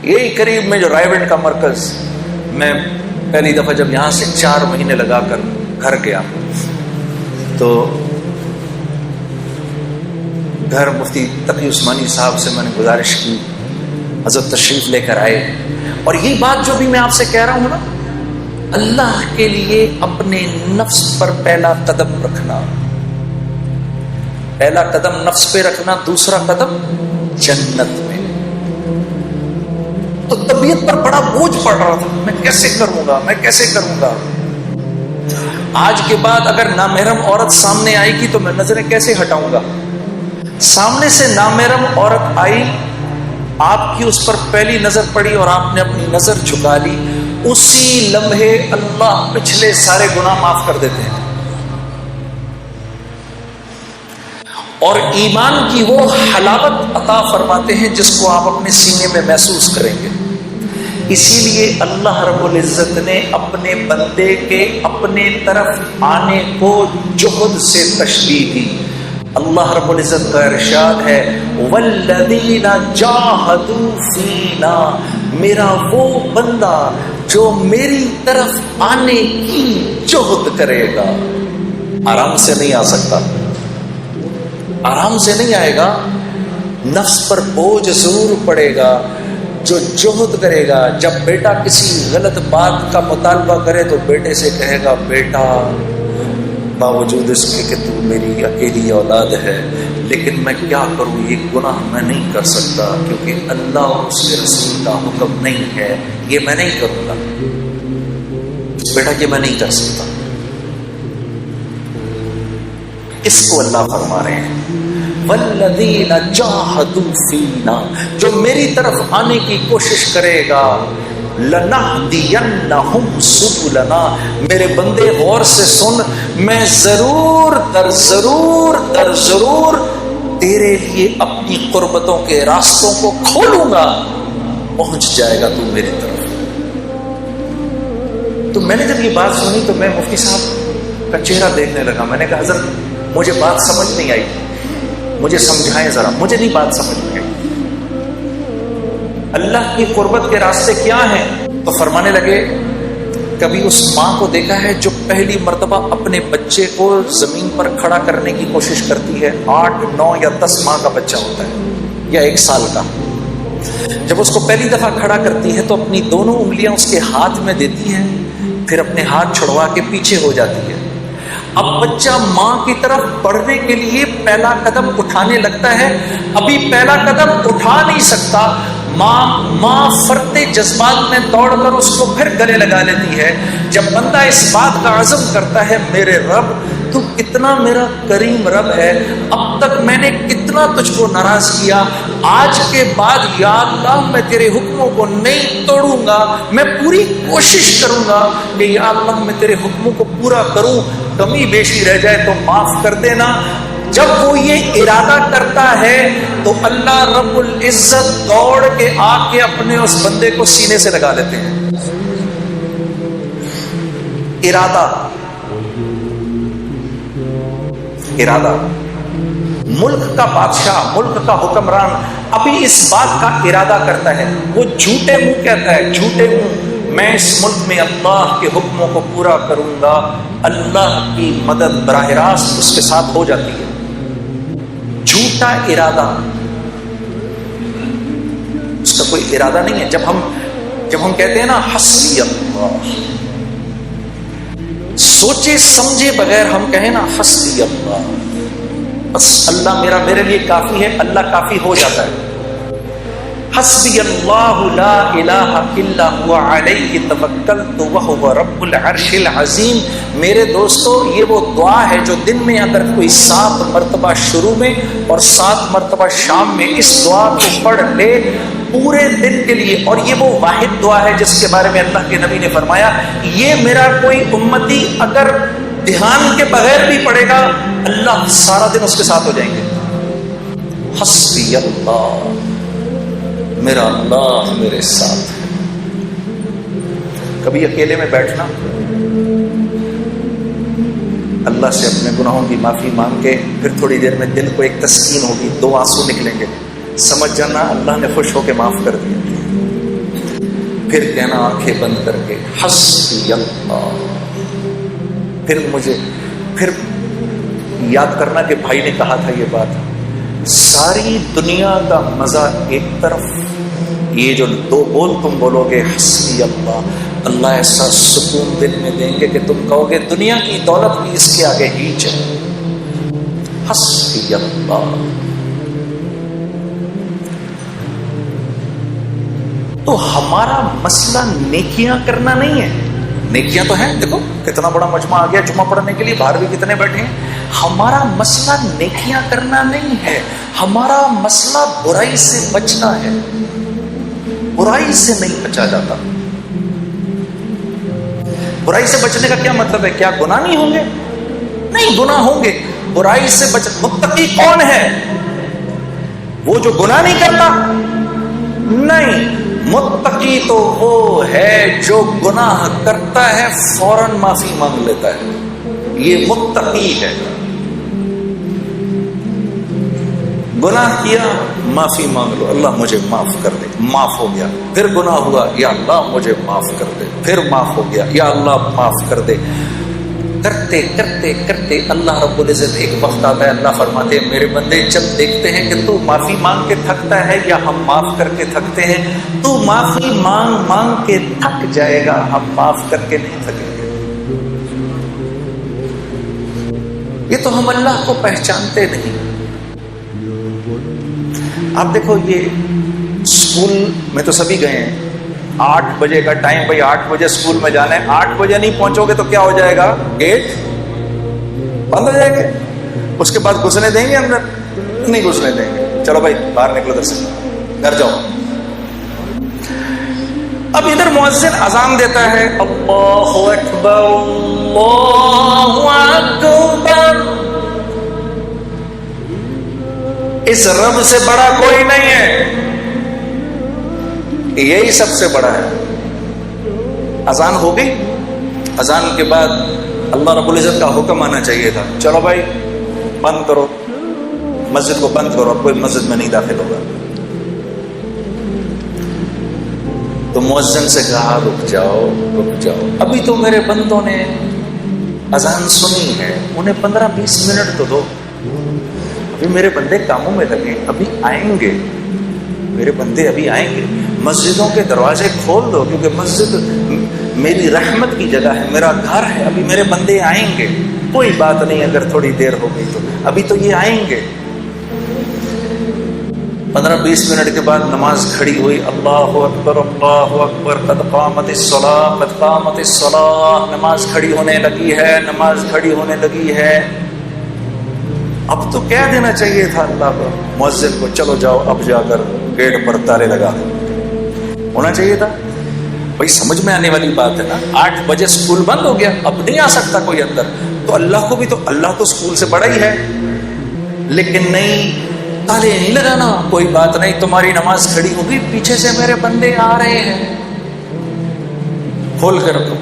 یہی قریب میں جو رائے کا مرکز، میں پہلی دفعہ جب یہاں سے 4 مہینے لگا کر گھر گیا تو گھر مفتی تقی عثمانی صاحب سے میں نے گزارش کی حضرت تشریف لے کر آئے، اور یہی بات جو بھی میں آپ سے کہہ رہا ہوں نا، اللہ کے لیے اپنے نفس پر پہلا قدم رکھنا، پہلا قدم نفس پہ رکھنا، دوسرا قدم جنت میں۔ تو طبیعت پر بڑا بوجھ پڑ رہا تھا، میں کیسے کروں گا، میں کیسے کروں گا۔ آج کے بعد اگر نامحرم عورت سامنے آئے گی تو میں نظریں کیسے ہٹاؤں گا؟ سامنے سے نامحرم عورت آئی، آپ کی اس پر پہلی نظر پڑی اور آپ نے اپنی نظر جھکا لی، اسی لمحے اللہ پچھلے سارے گناہ معاف کر دیتے ہیں، اور ایمان کی وہ حلاوت عطا فرماتے ہیں جس کو آپ اپنے سینے میں محسوس کریں گے۔ اسی لیے اللہ رب العزت نے اپنے بندے کے اپنے طرف آنے کو جہد سے تشبیہ دی۔ اللہ رب العزت کا ارشاد ہے والذین جاہدوا فینا، میرا وہ بندہ جو میری طرف آنے کی جہد کرے گا۔ آرام سے نہیں آ سکتا، آرام سے نہیں آئے گا، نفس پر بوجھ ضرور پڑے گا۔ جو جہد کرے گا، جب بیٹا کسی غلط بات کا مطالبہ کرے تو بیٹے سے کہے گا بیٹا باوجود اس کے کہ تو میری اکیلی اولاد ہے، لیکن میں کیا کروں، یہ گناہ میں نہیں کر سکتا کیونکہ اللہ اور اس کے رسول کا حکم نہیں ہے، یہ میں نہیں کروں گا بیٹا، یہ میں نہیں کر سکتا۔ اس کو اللہ فرما رہے ہیں والذین جاہدوا فینا، جو میری طرف آنے کی کوشش کرے گا، لنہدینہم سبلنا، میرے بندے غور سے سن، میں ضرور در ضرور در ضرور تیرے لیے اپنی قربتوں کے راستوں کو کھولوں گا، پہنچ جائے گا تو میری طرف۔ تو میں نے جب یہ بات سنی تو میں مفتی صاحب کا چہرہ دیکھنے لگا، میں نے کہا حضرت مجھے بات سمجھ نہیں آئی، مجھے سمجھائیں ذرا، مجھے نہیں بات سمجھ میں آئی۔ اللہ کی قربت کے راستے کیا ہیں؟ تو فرمانے لگے کبھی اس ماں کو دیکھا ہے جو پہلی مرتبہ اپنے بچے کو زمین پر کھڑا کرنے کی کوشش کرتی ہے، 8، 9 یا 10 ماہ کا بچہ ہوتا ہے یا 1 سال کا، جب اس کو پہلی دفعہ کھڑا کرتی ہے تو اپنی دونوں انگلیاں اس کے ہاتھ میں دیتی ہے، پھر اپنے ہاتھ چھڑوا کے پیچھے ہو جاتی ہے۔ اب بچہ ماں کی طرف بڑھنے کے لیے پہلا قدم اٹھانے لگتا ہے، ابھی پہلا قدم اٹھا نہیں سکتا، ماں فرتے جذبات میں دوڑ کر اس کو پھر گلے لگا لیتی ہے۔ جب بندہ اس بات کا عزم کرتا ہے میرے رب تو کتنا میرا کریم رب ہے، اب تک میں نے کتنا تجھ کو ناراض کیا، آج کے بعد یا اللہ میں تیرے حکموں کو نہیں توڑوں گا، میں پوری کوشش کروں گا کہ یا اللہ میں تیرے حکموں کو پورا کروں، کمی بیشی رہ جائے تو معاف کر دینا۔ جب وہ یہ ارادہ کرتا ہے تو اللہ رب العزت دوڑ کے آ کے اپنے اس بندے کو سینے سے لگا لیتے ہیں۔ ارادہ، ملک کا بادشاہ، ملک کا حکمران ابھی اس بات کا ارادہ کرتا ہے، وہ جھوٹے منہ کہتا ہے، جھوٹے منہ میں اس ملک میں اللہ کے حکموں کو پورا کروں گا، اللہ کی مدد براہ راست اس کے ساتھ ہو جاتی ہے۔ جھوٹا ارادہ، اس کا کوئی ارادہ نہیں ہے۔ جب ہم کہتے ہیں نا حسبی اللہ، سوچے سمجھے بغیر ہم کہیں نا حسبی اللہ، بس اللہ میرے لیے کافی ہے، اللہ کافی ہو جاتا ہے۔ حسبی اللہ لا الہ الا هو علیہ توکلت وہو رب العرش العظیم۔ میرے دوستو یہ وہ دعا ہے جو دن میں اگر کوئی 7 مرتبہ شروع میں اور 7 مرتبہ شام میں اس دعا کو پڑھ لے پورے دن کے لیے، اور یہ وہ واحد دعا ہے جس کے بارے میں اللہ کے نبی نے فرمایا یہ میرا کوئی امتی اگر دھیان کے بغیر بھی پڑھے گا اللہ سارا دن اس کے ساتھ ہو جائیں گے۔ حسبی اللہ، میرا اللہ میرے ساتھ ہے۔ کبھی اکیلے میں بیٹھنا، اللہ سے اپنے گناہوں کی معافی مانگ کے پھر تھوڑی دیر میں دل کو ایک تسکین ہوگی، 2 آنسو نکلیں گے، سمجھ جانا اللہ نے خوش ہو کے معاف کر دیا۔ پھر کہنا آنکھیں بند کر کے حسبی اللہ. پھر یاد کرنا کہ بھائی نے کہا تھا یہ بات، ساری دنیا کا مزہ ایک طرف، یہ جو دو بول تم بولو گے حسبی اللہ، اللہ ایسا سکون دل میں دیں گے کہ تم کہو گے دنیا کی دولت بھی اس کے آگے ہیچ ہے. حسبی اللہ. تو ہمارا مسئلہ نیکیاں کرنا نہیں ہے. نیکیاں تو ہیں، دیکھو کتنا بڑا مجمع آ گیا جمعہ پڑھنے کے لیے، باہر بھی کتنے بیٹھے ہیں. ہمارا مسئلہ نیکیاں کرنا نہیں ہے، ہمارا مسئلہ برائی سے بچنا ہے. برائی سے نہیں بچا جاتا. برائی سے بچنے کا کیا مطلب ہے؟ کیا گناہ نہیں ہوں گے؟ نہیں، گناہ ہوں گے. برائی سے متقی کون ہے؟ وہ جو گناہ نہیں کرتا؟ نہیں، متقی تو وہ ہے جو گناہ کرتا ہے فوراً معافی مانگ لیتا ہے. یہ متقی ہے. گناہ کیا معافی مانگ لو، اللہ مجھے معاف کر دے، معاف ہو گیا. پھر گناہ ہوا، یا اللہ مجھے معاف کر دے، پھر معاف ہو گیا، یا اللہ معاف کر دے. کرتے کرتے کرتے اللہ رب العزت ایک وقت آتا ہے، اللہ فرماتے ہیں میرے بندے جب دیکھتے ہیں کہ تو معافی مانگ کے تھکتا ہے یا ہم معاف کر کے تھکتے ہیں، تو معافی مانگ مانگ کے تھک جائے گا، ہم معاف کر کے نہیں تھکیں گے. یہ تو ہم اللہ کو پہچانتے نہیں. آپ دیکھو یہ اسکول میں تو سبھی گئے ہیں، 8 بجے کا ٹائم، بھائی 8 بجے اسکول میں جانا ہے. 8 بجے نہیں پہنچو گے تو کیا ہو جائے گا؟ گیٹ بند ہو جائے گا. اس کے بعد گھسنے دیں گے اندر؟ نہیں گھسنے دیں گے. چلو بھائی باہر نکلو، ادھر سے گھر جاؤ. اب ادھر مؤذن اذان دیتا ہے، اللہ اکبر اللہ اکبر. اس رب سے بڑا کوئی نہیں ہے، یہی سب سے بڑا ہے. اذان ہو گئی. اذان کے بعد اللہ رب العزت کا حکم آنا چاہیے تھا، چلو بھائی بند کرو، مسجد کو بند کرو، اب کوئی مسجد میں نہیں داخل ہوگا. تو مؤذن سے کہا رک جاؤ رک جاؤ، ابھی تو میرے بندوں نے اذان سنی ہے، انہیں 15-20 منٹ تو دو. ابھی میرے بندے کاموں میں لگے، ابھی آئیں گے میرے بندے، ابھی آئیں گے. مسجدوں کے دروازے کھول دو، کیونکہ مسجد میری رحمت کی جگہ ہے، میرا گھر ہے. ابھی میرے بندے آئیں گے، کوئی بات نہیں اگر تھوڑی دیر ہو گئی تو، ابھی تو یہ آئیں گے. 15-20 منٹ کے بعد نماز کھڑی ہوئی، اللہ اکبر اللہ اکبر، قد قامت الصلاۃ قد قامت الصلاۃ. نماز کھڑی ہونے لگی ہے، نماز کھڑی ہونے لگی ہے. اب تو کہہ دینا چاہیے تھا اللہ کو، مؤذن کو، چلو جاؤ اب جا کر گیٹ پر تالے لگا دو. ہونا چاہیے تھا. بھائی سمجھ میں آنے والی بات ہے نا. 8 بجے اسکول بند ہو گیا، اب نہیں آ سکتا کوئی اندر، تو اللہ کو بھی تو، اللہ تو اسکول سے بڑا ہی ہے. لیکن نہیں، تالے نہیں لگانا، کوئی بات نہیں، تمہاری نماز کھڑی ہوگی، پیچھے سے میرے بندے آ رہے ہیں، کھول کے رکھو.